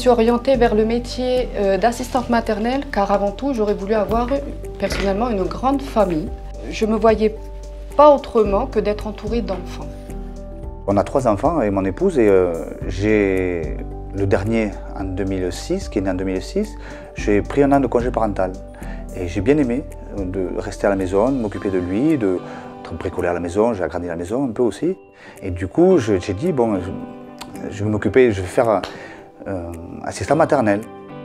suis orientée vers le métier d'assistante maternelle car avant tout, j'aurais voulu avoir personnellement une grande famille. Je ne me voyais pas autrement que d'être entourée d'enfants. On a 3 enfants avec mon épouse et j'ai le dernier en 2006, qui est né en 2006, j'ai pris 1 an de congé parental. Et j'ai bien aimé de rester à la maison, de m'occuper de lui, de bricoler à la maison, j'ai agrandi la maison un peu aussi. Et du coup, j'ai dit, bon, je vais m'occuper, je vais faire assistant maternel.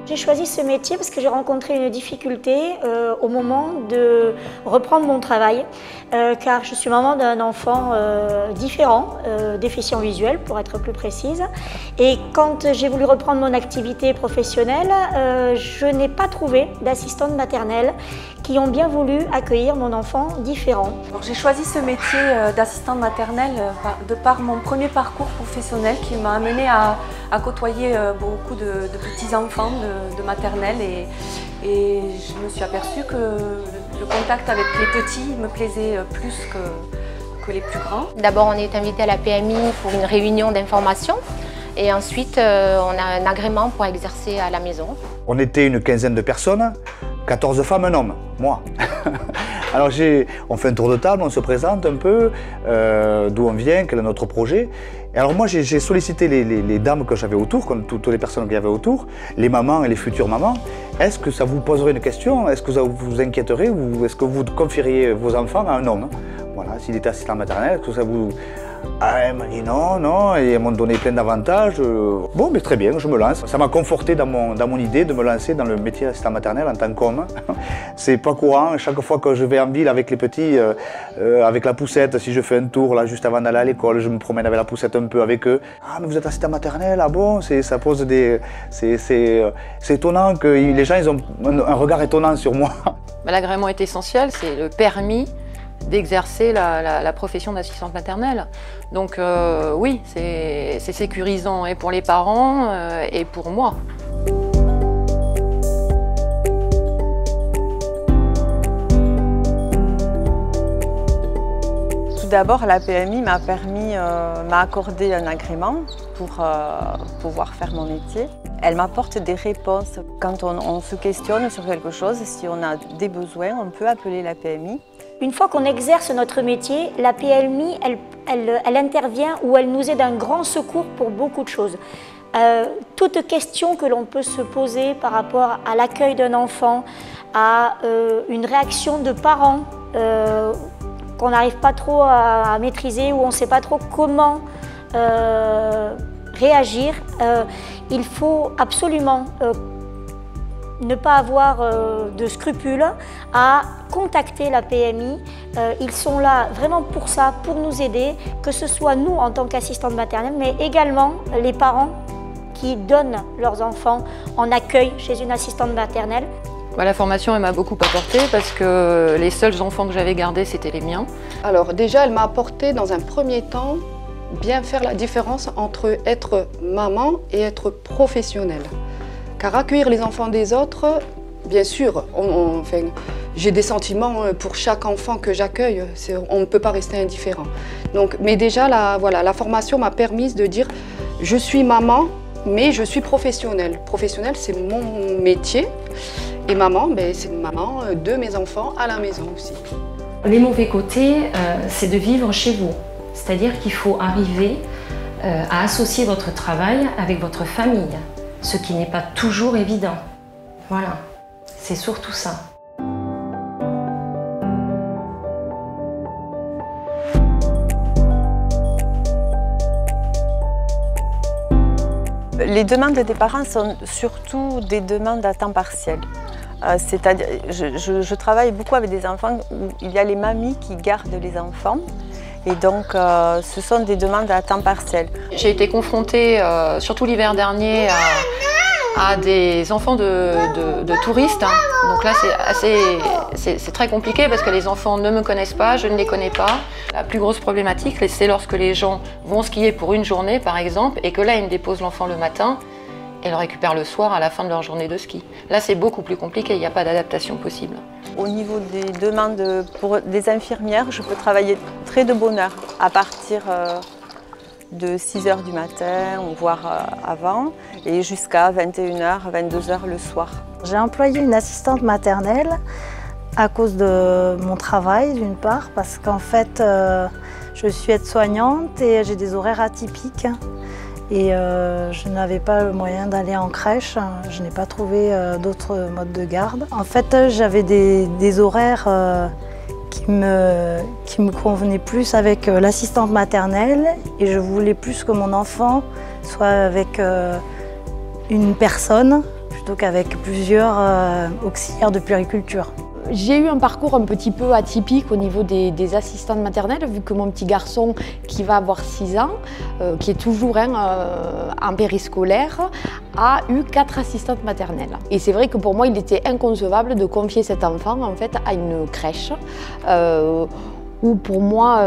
J'ai choisi ce métier parce que j'ai rencontré une difficulté au moment de reprendre mon travail, car je suis maman d'un enfant différent, déficient visuel pour être plus précise. Et quand j'ai voulu reprendre mon activité professionnelle, je n'ai pas trouvé d'assistante maternelle qui ont bien voulu accueillir mon enfant différent. J'ai choisi ce métier d'assistante maternelle de par mon premier parcours professionnel qui m'a amené à côtoyer beaucoup de petits-enfants de maternelle et je me suis aperçue que le contact avec les petits me plaisait plus que les plus grands. D'abord, on est invité à la PMI pour une réunion d'information et ensuite, on a un agrément pour exercer à la maison. On était une quinzaine de personnes, 14 femmes, un homme, moi. Alors on fait un tour de table, on se présente un peu, d'où on vient, quel est notre projet. Et alors moi j'ai sollicité les dames que j'avais autour, comme toutes les personnes qu'il y avait autour, les mamans et les futures mamans. Est-ce que ça vous poserait une question? Est-ce que ça vous inquiéterait ou est-ce que vous confieriez vos enfants à un homme? Voilà, s'il était assistant maternel, est-ce que ça vous... Ah, elle m'a dit non, non, et elles m'ont donné plein d'avantages. Bon, mais très bien, je me lance. Ça m'a conforté dans mon idée de me lancer dans le métier d'assistant maternel en tant qu'homme. C'est pas courant, chaque fois que je vais en ville avec les petits, avec la poussette, si je fais un tour là juste avant d'aller à l'école, je me promène avec la poussette un peu avec eux. Ah, mais vous êtes assistant maternel, ah bon, ça pose des... C'est étonnant que les gens ils ont un regard étonnant sur moi. L'agrément est essentiel, c'est le permis d'exercer la profession d'assistante maternelle. Donc oui, c'est sécurisant et pour les parents et pour moi. Tout d'abord, la PMI m'a accordé un agrément pour pouvoir faire mon métier. Elle m'apporte des réponses. Quand on se questionne sur quelque chose, si on a des besoins, on peut appeler la PMI. Une fois qu'on exerce notre métier, la PMI, elle intervient ou elle nous est d'un grand secours pour beaucoup de choses. Toute question que l'on peut se poser par rapport à l'accueil d'un enfant, à une réaction de parents qu'on n'arrive pas trop à maîtriser ou on ne sait pas trop comment réagir, il faut absolument ne pas avoir de scrupules à contacter la PMI. Ils sont là vraiment pour ça, pour nous aider, que ce soit nous en tant qu'assistantes maternelles, mais également les parents qui donnent leurs enfants en accueil chez une assistante maternelle. La formation elle m'a beaucoup apporté parce que les seuls enfants que j'avais gardés, c'était les miens. Alors déjà, elle m'a apporté dans un premier temps bien faire la différence entre être maman et être professionnelle. Car accueillir les enfants des autres, bien sûr, j'ai des sentiments pour chaque enfant que j'accueille, on ne peut pas rester indifférent. Donc, mais déjà, la formation m'a permis de dire je suis maman, mais je suis professionnelle. Professionnelle, c'est mon métier. Et maman, c'est maman de mes enfants à la maison aussi. Les mauvais côtés, c'est de vivre chez vous. C'est-à-dire qu'il faut arriver à associer votre travail avec votre famille, ce qui n'est pas toujours évident. Voilà, c'est surtout ça. Les demandes des parents sont surtout des demandes à temps partiel. C'est-à-dire, je travaille beaucoup avec des enfants où il y a les mamies qui gardent les enfants. Et donc, ce sont des demandes à temps partiel. J'ai été confrontée, surtout l'hiver dernier, à des enfants de touristes. Donc là, c'est très compliqué parce que les enfants ne me connaissent pas, je ne les connais pas. La plus grosse problématique, c'est lorsque les gens vont skier pour une journée, par exemple, et que là, ils me déposent l'enfant le matin et le récupèrent le soir à la fin de leur journée de ski. Là, c'est beaucoup plus compliqué, il n'y a pas d'adaptation possible. Au niveau des demandes pour des infirmières, je peux travailler très de bonne heure, à partir de 6 h du matin, voire avant, et jusqu'à 21 h, 22 h le soir. J'ai employé une assistante maternelle à cause de mon travail, d'une part, parce qu'en fait, je suis aide-soignante et j'ai des horaires atypiques. Et je n'avais pas le moyen d'aller en crèche, je n'ai pas trouvé d'autres modes de garde. En fait, j'avais des horaires qui me convenaient plus avec l'assistante maternelle et je voulais plus que mon enfant soit avec une personne plutôt qu'avec plusieurs auxiliaires de puériculture. J'ai eu un parcours un petit peu atypique au niveau des assistantes maternelles, vu que mon petit garçon, qui va avoir 6 ans, qui est toujours en périscolaire, a eu 4 assistantes maternelles. Et c'est vrai que pour moi, il était inconcevable de confier cet enfant en fait, à une crèche, où pour moi,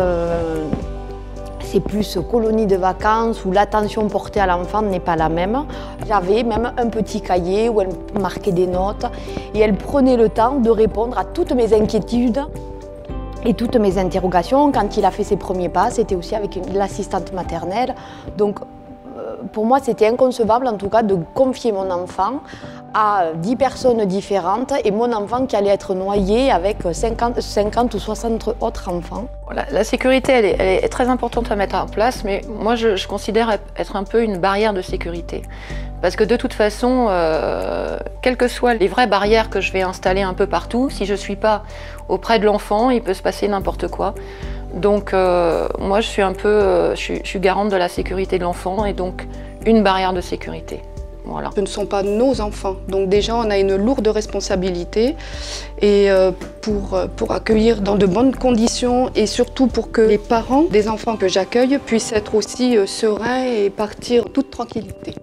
c'est plus colonie de vacances où l'attention portée à l'enfant n'est pas la même. J'avais même un petit cahier où elle marquait des notes et elle prenait le temps de répondre à toutes mes inquiétudes et toutes mes interrogations. Quand il a fait ses premiers pas, c'était aussi avec l'assistante maternelle. Donc pour moi, c'était inconcevable en tout cas de confier mon enfant à 10 personnes différentes et mon enfant qui allait être noyé avec 50 ou 60 autres enfants. La sécurité, elle est très importante à mettre en place, mais moi je considère être un peu une barrière de sécurité. Parce que de toute façon, quelles que soient les vraies barrières que je vais installer un peu partout, si je ne suis pas auprès de l'enfant, il peut se passer n'importe quoi. Donc moi je suis garante de la sécurité de l'enfant et donc une barrière de sécurité. Voilà. Ce ne sont pas nos enfants, donc déjà on a une lourde responsabilité et pour accueillir dans de bonnes conditions et surtout pour que les parents des enfants que j'accueille puissent être aussi sereins et partir en toute tranquillité.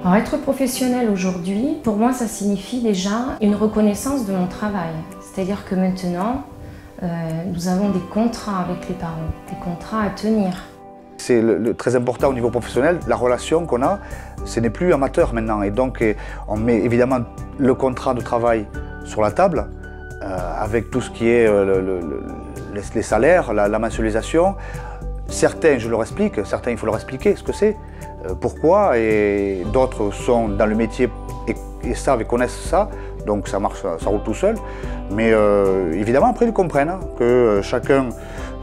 Alors, être professionnel aujourd'hui, pour moi ça signifie déjà une reconnaissance de mon travail. C'est-à-dire que maintenant, nous avons des contrats avec les parents, des contrats à tenir. C'est très important au niveau professionnel, la relation qu'on a, ce n'est plus amateur maintenant. Et donc on met évidemment le contrat de travail sur la table, avec tout ce qui est les salaires, la mensualisation. Certains, je leur explique, certains, il faut leur expliquer ce que c'est, pourquoi, et d'autres sont dans le métier et savent et connaissent ça, donc ça marche, ça roule tout seul. Mais évidemment, après, ils comprennent que chacun,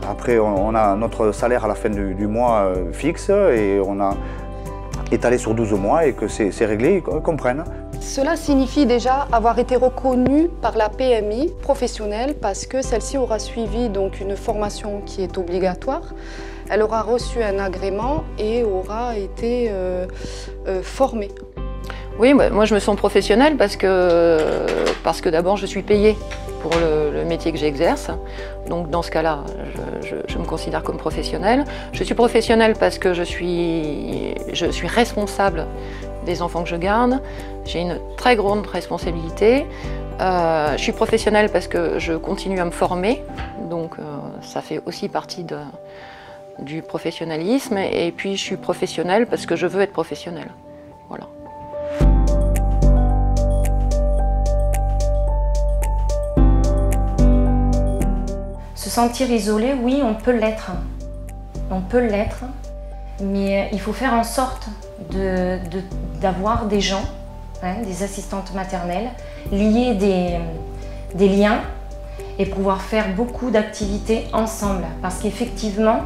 après, on a notre salaire à la fin du mois fixe et on a étalé sur 12 mois et que c'est réglé, ils comprennent. Cela signifie déjà avoir été reconnu par la PMI professionnelle parce que celle-ci aura suivi donc une formation qui est obligatoire. Elle aura reçu un agrément et aura été formée. Oui, moi je me sens professionnelle parce que d'abord je suis payée pour le métier que j'exerce. Donc dans ce cas-là, je me considère comme professionnelle. Je suis professionnelle parce que je suis responsable des enfants que je garde. J'ai une très grande responsabilité. Je suis professionnelle parce que je continue à me former. Donc ça fait aussi partie du professionnalisme. Et puis je suis professionnelle parce que je veux être professionnelle. Voilà. Se sentir isolé, oui, on peut l'être. On peut l'être, mais il faut faire en sorte d'avoir des gens, des assistantes maternelles, lier des liens et pouvoir faire beaucoup d'activités ensemble. Parce qu'effectivement,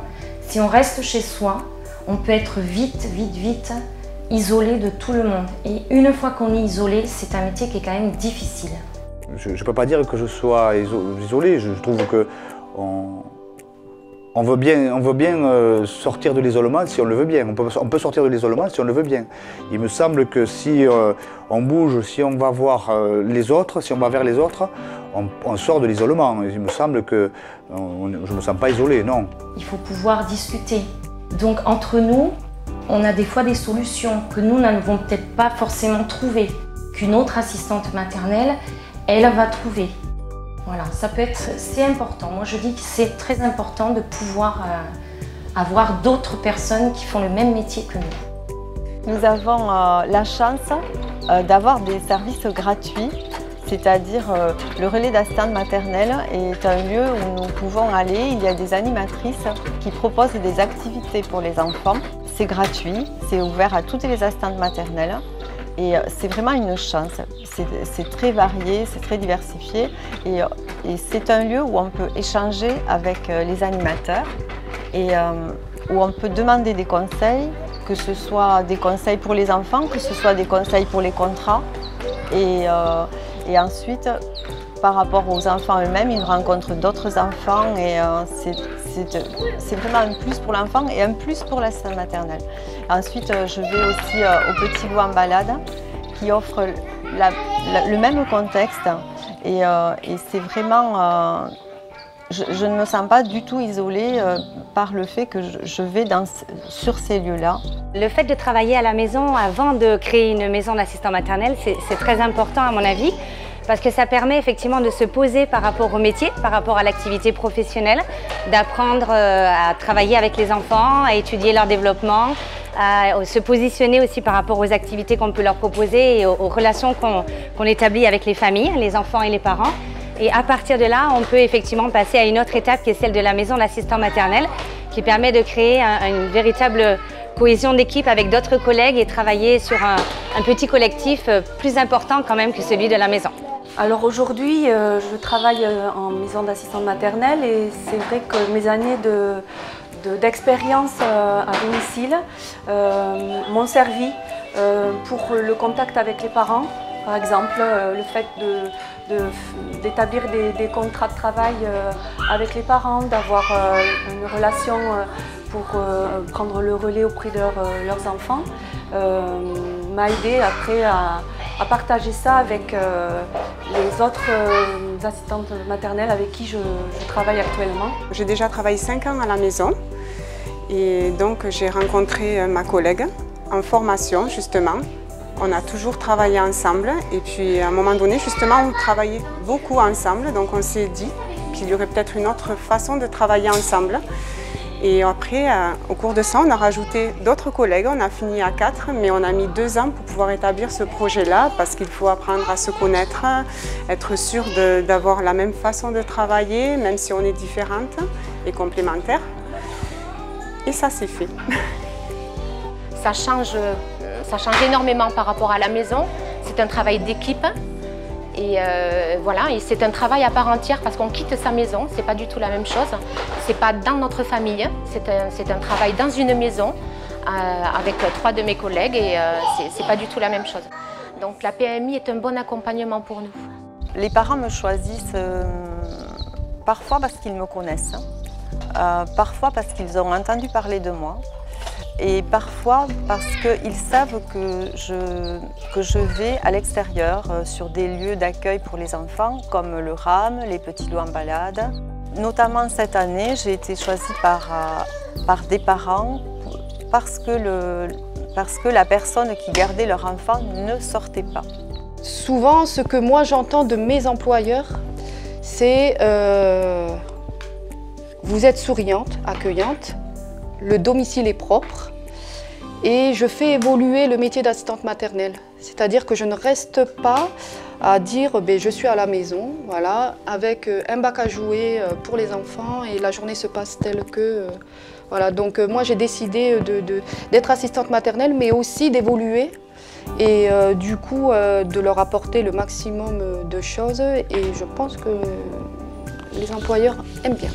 si on reste chez soi, on peut être vite isolé de tout le monde. Et une fois qu'on est isolé, c'est un métier qui est quand même difficile. Je ne peux pas dire que je sois isolé, je trouve que on veut bien sortir de l'isolement si on le veut bien. On peut sortir de l'isolement si on le veut bien. Il me semble que si on bouge, si on va voir les autres, si on va vers les autres, on sort de l'isolement. Il me semble que je ne me sens pas isolé, non. Il faut pouvoir discuter. Donc entre nous, on a des fois des solutions que nous n'avons peut-être pas forcément trouvées, qu'une autre assistante maternelle, elle va trouver. Voilà, ça peut être, c'est important. Moi je dis que c'est très important de pouvoir avoir d'autres personnes qui font le même métier que nous. Nous avons la chance d'avoir des services gratuits. C'est-à-dire le relais d'assistante maternelle est un lieu où nous pouvons aller. Il y a des animatrices qui proposent des activités pour les enfants. C'est gratuit, c'est ouvert à toutes les assistantes maternelles et c'est vraiment une chance. C'est très varié, c'est très diversifié et c'est un lieu où on peut échanger avec les animateurs et où on peut demander des conseils, que ce soit des conseils pour les enfants, que ce soit des conseils pour les contrats. Et ensuite, par rapport aux enfants eux-mêmes, ils rencontrent d'autres enfants et c'est vraiment un plus pour l'enfant et un plus pour l'assistante maternelle. Ensuite, je vais aussi au Petit Loup en balade qui offre le même contexte et c'est vraiment... Je ne me sens pas du tout isolée par le fait que je vais sur ces lieux-là. Le fait de travailler à la maison avant de créer une maison d'assistant maternel, c'est très important à mon avis, parce que ça permet effectivement de se poser par rapport au métier, par rapport à l'activité professionnelle, d'apprendre à travailler avec les enfants, à étudier leur développement, à se positionner aussi par rapport aux activités qu'on peut leur proposer et aux relations qu'on établit avec les familles, les enfants et les parents. Et à partir de là, on peut effectivement passer à une autre étape qui est celle de la maison d'assistant maternel, qui permet de créer une véritable cohésion d'équipe avec d'autres collègues et travailler sur un petit collectif plus important quand même que celui de la maison. Alors aujourd'hui, je travaille en maison d'assistante maternelle et c'est vrai que mes années d'expérience à domicile m'ont servi pour le contact avec les parents. Par exemple, le fait d'établir des contrats de travail avec les parents, d'avoir une relation pour prendre le relais auprès de leurs enfants, m'a aidé après à partager ça avec les autres assistantes maternelles avec qui je travaille actuellement. J'ai déjà travaillé 5 ans à la maison et donc j'ai rencontré ma collègue en formation justement. On a toujours travaillé ensemble et puis à un moment donné, justement, on travaillait beaucoup ensemble. Donc on s'est dit qu'il y aurait peut-être une autre façon de travailler ensemble. Et après, au cours de ça, on a rajouté d'autres collègues. On a fini à 4, mais on a mis 2 ans pour pouvoir établir ce projet-là parce qu'il faut apprendre à se connaître, être sûr d'avoir la même façon de travailler, même si on est différentes et complémentaires. Et ça, c'est fait. Ça change énormément par rapport à la maison. C'est un travail d'équipe et voilà, et c'est un travail à part entière parce qu'on quitte sa maison, c'est pas du tout la même chose. C'est pas dans notre famille, c'est un travail dans une maison avec 3 de mes collègues et c'est pas du tout la même chose. Donc la PMI est un bon accompagnement pour nous. Les parents me choisissent parfois parce qu'ils me connaissent, parfois parce qu'ils ont entendu parler de moi. Et parfois parce qu'ils savent que je vais à l'extérieur sur des lieux d'accueil pour les enfants comme le RAM, les Petits Loups en balade. Notamment cette année, j'ai été choisie par des parents parce que la personne qui gardait leur enfant ne sortait pas. Souvent, ce que moi j'entends de mes employeurs, c'est vous êtes souriante, accueillante, le domicile est propre et je fais évoluer le métier d'assistante maternelle. C'est-à-dire que je ne reste pas à dire je suis à la maison, voilà, avec un bac à jouer pour les enfants et la journée se passe telle que... voilà. Donc moi j'ai décidé d'être assistante maternelle mais aussi d'évoluer et du coup de leur apporter le maximum de choses et je pense que les employeurs aiment bien.